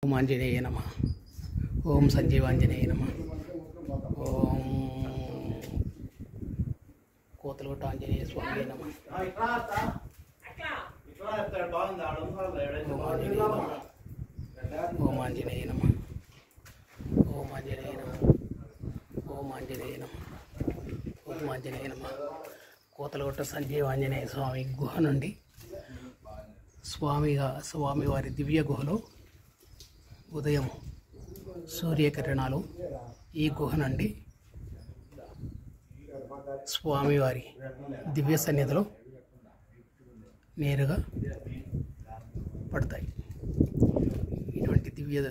ఓం ఆంజనేయ నమః. ఓం సంజీవాంజనేయ నమః. ఓం కోతలగొట్ట ఆంజనేయ స్వామి నమః. ఓం ఆంజనేయ నమః. ఓం ఆంజనేయ నమః. ఓం ఆంజనేయ నమః. ఓం ఆంజనేయ నమః. కోతలగొట్ట సంజీవాంజనేయ స్వామి గుహ నుండి స్వామివారి దివ్య గుహలో ఉదయం సూర్యకిరణాలు ఈ గుహ నుండి స్వామివారి దివ్య సన్నిధిలో నేరుగా పడతాయి. ఇటువంటి దివ్య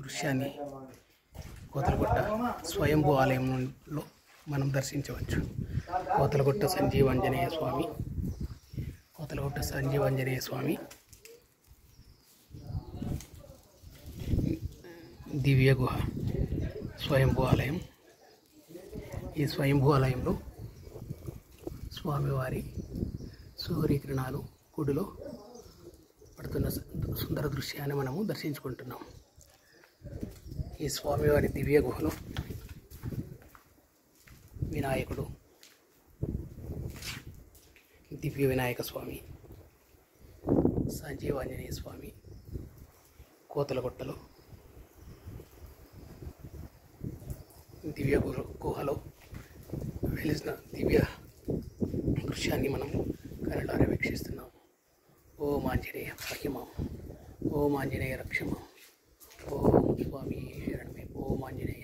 దృశ్యాన్ని కోతలగొట్ట స్వయంభూ ఆలయంలో మనం దర్శించవచ్చు. కోతలగొట్ట సంజీవాంజనేయ స్వామి, కోతలగొట్ట సంజీవాంజనేయ స్వామి దివ్య గుహ స్వయంభూ ఆలయం. ఈ స్వయంభూ ఆలయంలో స్వామివారి సూర్యకిరణాలు గుడిలో పడుతున్న సుందర దృశ్యాన్ని మనము దర్శించుకుంటున్నాం. ఈ స్వామివారి దివ్య గుహలో వినాయకుడు, దివ్య వినాయక స్వామి, సంజీవాంజనేయ స్వామి కోతలగొట్టలో దివ్య గుహలో వెలిసిన దివ్య దృశ్యాన్ని మనం కళ్ళారా వీక్షిస్తున్నాం. ఓం ఆంజనేయ మహిమం, ఓం ఆంజనేయ రక్షమం, ఓం స్వామి శరణమే, ఓం ఆంజనేయ.